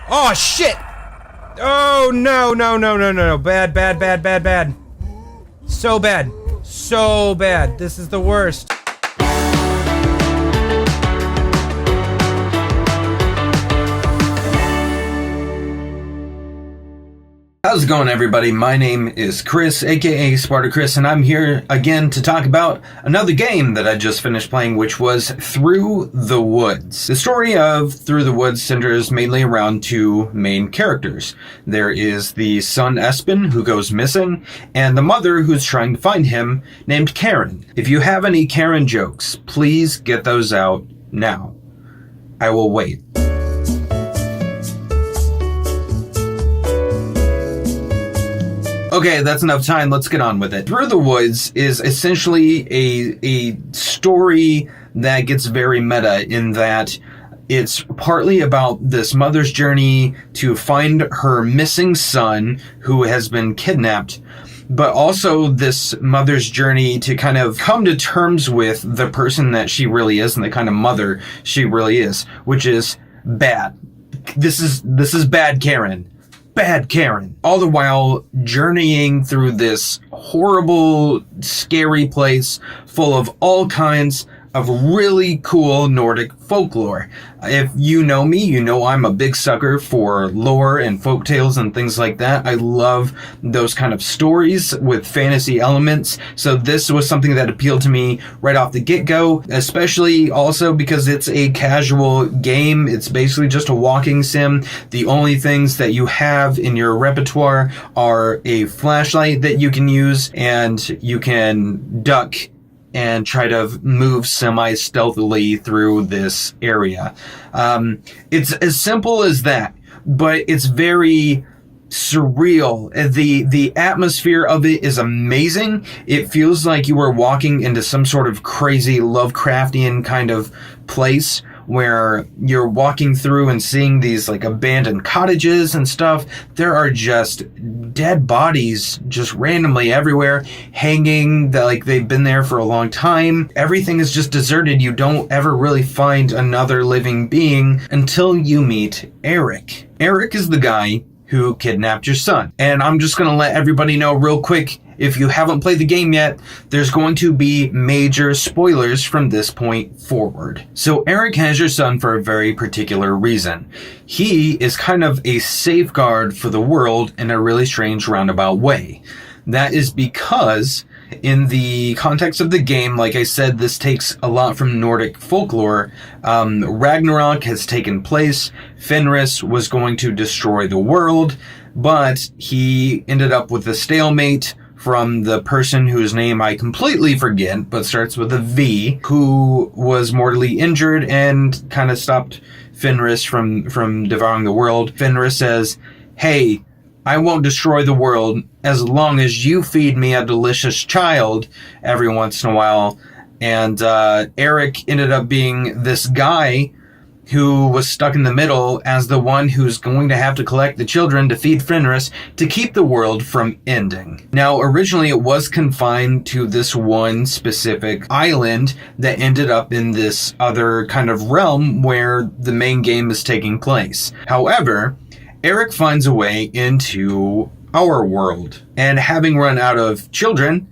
Oh, shit! Oh, no. Bad. So bad. This is the worst. How's it going, everybody? My name is Chris, aka Spartachr1s, and I'm here again to talk about another game that I just finished playing, which was Through the Woods. The story of Through the Woods centers mainly around two main characters. There is the son Espen, who goes missing, and the mother who's trying to find him, named Karen. If you have any Karen jokes, please get those out now. I will wait. Okay, that's enough time. Let's get on with it. Through the Woods is essentially a story that gets very meta in that it's partly about this mother's journey to find her missing son who has been kidnapped, but also this mother's journey to kind of come to terms with the person that she really is and the kind of mother she really is, which is bad. This is bad Karen. Bad Karen. All the while journeying through this horrible, scary place full of all kinds of really cool Nordic folklore. If you know me, you know I'm a big sucker for lore and folktales and things like that. I love those kind of stories with fantasy elements. So this was something that appealed to me right off the get-go, especially also because it's a casual game. It's basically just a walking sim. The only things that you have in your repertoire are a flashlight that you can use, and you can duck and try to move semi-stealthily through this area. It's as simple as that, but it's very surreal. The atmosphere of it is amazing. It feels like you were walking into some sort of crazy Lovecraftian kind of place where you're walking through and seeing these like abandoned cottages and stuff. There are just dead bodies just randomly everywhere, hanging that like they've been there for a long time. Everything is just deserted. You don't ever really find another living being until you meet Eric. Eric is the guy who kidnapped your son. And I'm just gonna let everybody know real quick, if you haven't played the game yet, there's going to be major spoilers from this point forward. So Eric has your son for a very particular reason. He is kind of a safeguard for the world in a really strange roundabout way. That is because in the context of the game, like I said, this takes a lot from Nordic folklore. Ragnarok has taken place. Fenris was going to destroy the world, but he ended up with a stalemate from the person whose name I completely forget, but starts with a V, who was mortally injured and kind of stopped Fenris from devouring the world. Fenris says, "Hey, I won't destroy the world as long as you feed me a delicious child every once in a while." And Eric ended up being this guy who was stuck in the middle as the one who's going to have to collect the children to feed Fenris to keep the world from ending. Now, originally it was confined to this one specific island that ended up in this other kind of realm where the main game is taking place. However, Eric finds a way into our world, and having run out of children,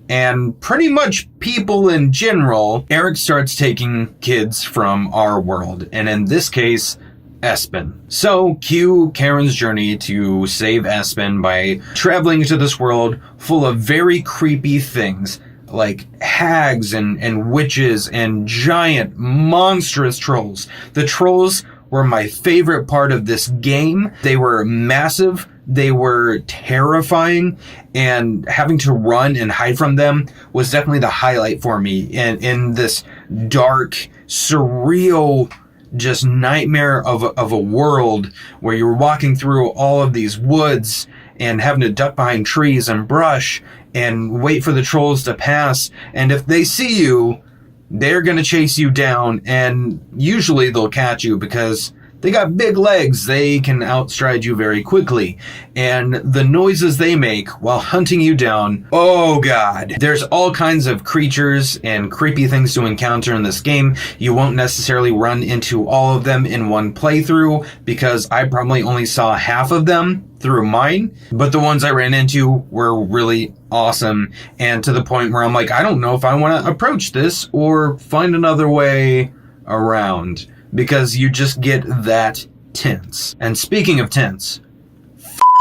and pretty much people in general, Eric starts taking kids from our world, and in this case, Espen. So, cue Karen's journey to save Espen by traveling to this world full of very creepy things, like hags and witches and giant, monstrous trolls. The trolls were my favorite part of this game. They were massive. They were terrifying, and having to run and hide from them was definitely the highlight for me in this dark, surreal, just nightmare of a world where you're walking through all of these woods and having to duck behind trees and brush and wait for the trolls to pass. And if they see you, they're going to chase you down, and usually they'll catch you because They got big legs. They can outstride you very quickly. And the noises they make while hunting you down, oh god. There's all kinds of creatures and creepy things to encounter in this game. You won't necessarily run into all of them in one playthrough because I probably only saw half of them through mine, but the ones I ran into were really awesome, and to the point where I'm like, I don't know if I want to approach this or find another way around, because you just get that tense. And speaking of tense,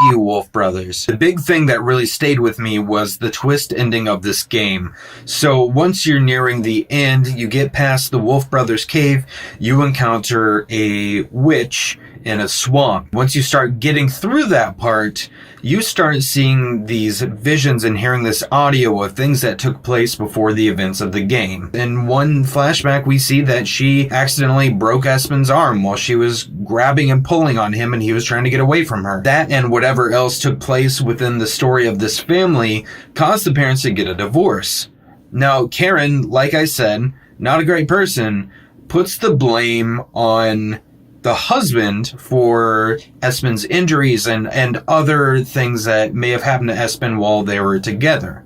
you, Wolf Brothers. The big thing that really stayed with me was the twist ending of this game. So once you're nearing the end, you get past the Wolf Brothers cave, you encounter a witch in a swamp. Once you start getting through that part, you start seeing these visions and hearing this audio of things that took place before the events of the game. In one flashback, we see that she accidentally broke Espen's arm while she was grabbing and pulling on him and he was trying to get away from her. That and whatever else took place within the story of this family caused the parents to get a divorce. Now, Karen, like I said, not a great person, puts the blame on the husband for Espen's injuries and other things that may have happened to Espen while they were together,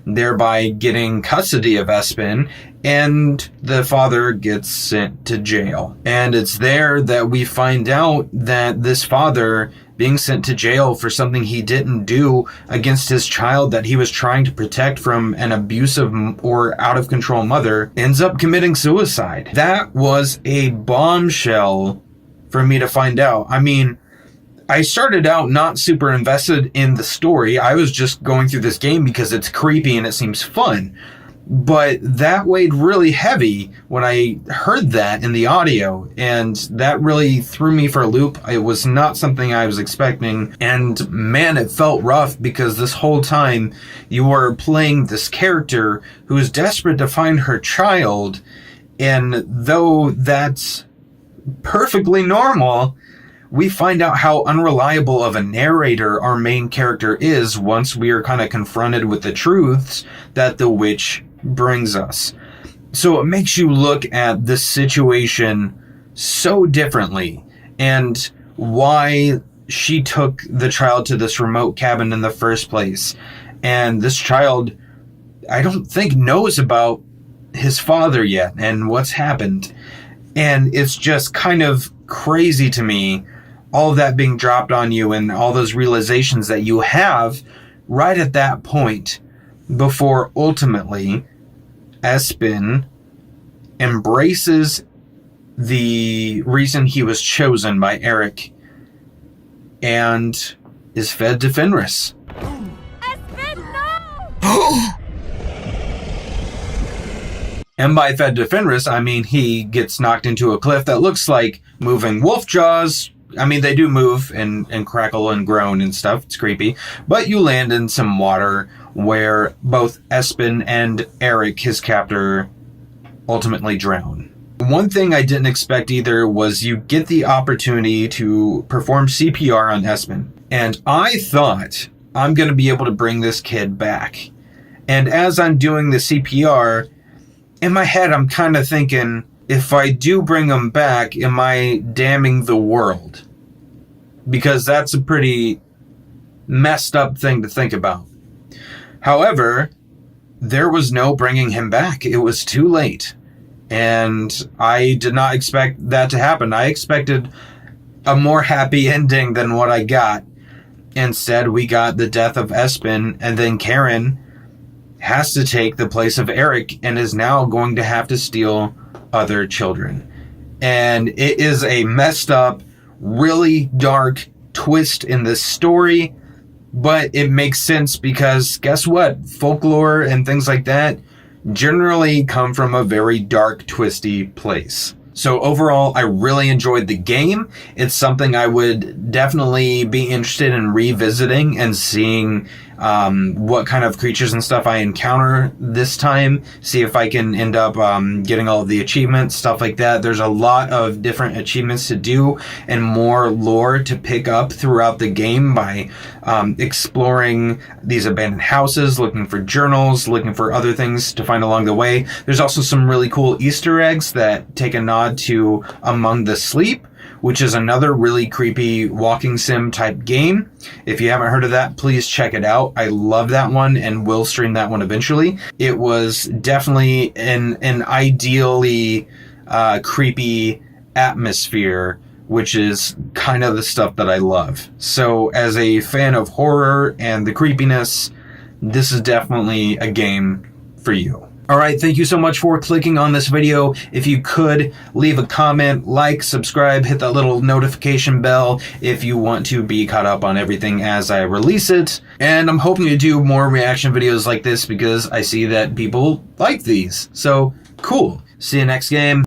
thereby getting custody of Espen, and the father gets sent to jail. And it's there that we find out that this father being sent to jail for something he didn't do against his child that he was trying to protect from an abusive or out of control mother ends up committing suicide. That was a bombshell for me to find out. I mean, I started out not super invested in the story. I was just going through this game because it's creepy and it seems fun. But that weighed really heavy when I heard that in the audio, and that really threw me for a loop. It was not something I was expecting, and man, it felt rough because this whole time you were playing this character who is desperate to find her child, and though that's perfectly normal, we find out how unreliable of a narrator our main character is once we are kind of confronted with the truths that the witch brings us. So it makes you look at this situation so differently, and why she took the child to this remote cabin in the first place. And this child, I don't think, knows about his father yet and what's happened. And it's just kind of crazy to me, all of that being dropped on you and all those realizations that you have right at that point before ultimately Espen embraces the reason he was chosen by Eric and is fed to Fenris. Espen, no! And by fed to Fenris, I mean he gets knocked into a cliff that looks like moving wolf jaws. I mean, they do move and crackle and groan and stuff. It's creepy. But you land in some water where both Espen and Eric, his captor, ultimately drown. One thing I didn't expect either was you get the opportunity to perform CPR on Espen. And I thought, I'm going to be able to bring this kid back. And as I'm doing the CPR, in my head, I'm kind of thinking, if I do bring him back, am I damning the world? Because that's a pretty messed up thing to think about. However, there was no bringing him back. It was too late. And I did not expect that to happen. I expected a more happy ending than what I got. Instead, we got the death of Espen, and then Karen has to take the place of Eric and is now going to have to steal other children. And it is a messed up, really dark twist in this story, but it makes sense because guess what? Folklore and things like that generally come from a very dark, twisty place. So overall, I really enjoyed the game. It's something I would definitely be interested in revisiting and seeing what kind of creatures and stuff I encounter this time. See if I can end up getting all of the achievements, stuff like that. There's a lot of different achievements to do and more lore to pick up throughout the game by exploring these abandoned houses, looking for journals, looking for other things to find along the way. There's also some really cool Easter eggs that take a nod to Among the Sleep, which is another really creepy walking sim type game. If you haven't heard of that, please check it out. I love that one and will stream that one eventually. It was definitely an ideally creepy atmosphere, which is kind of the stuff that I love. So as a fan of horror and the creepiness, this is definitely a game for you. Alright, thank you so much for clicking on this video. If you could, leave a comment, like, subscribe, hit that little notification bell if you want to be caught up on everything as I release it. And I'm hoping to do more reaction videos like this because I see that people like these. So, cool. See you next game.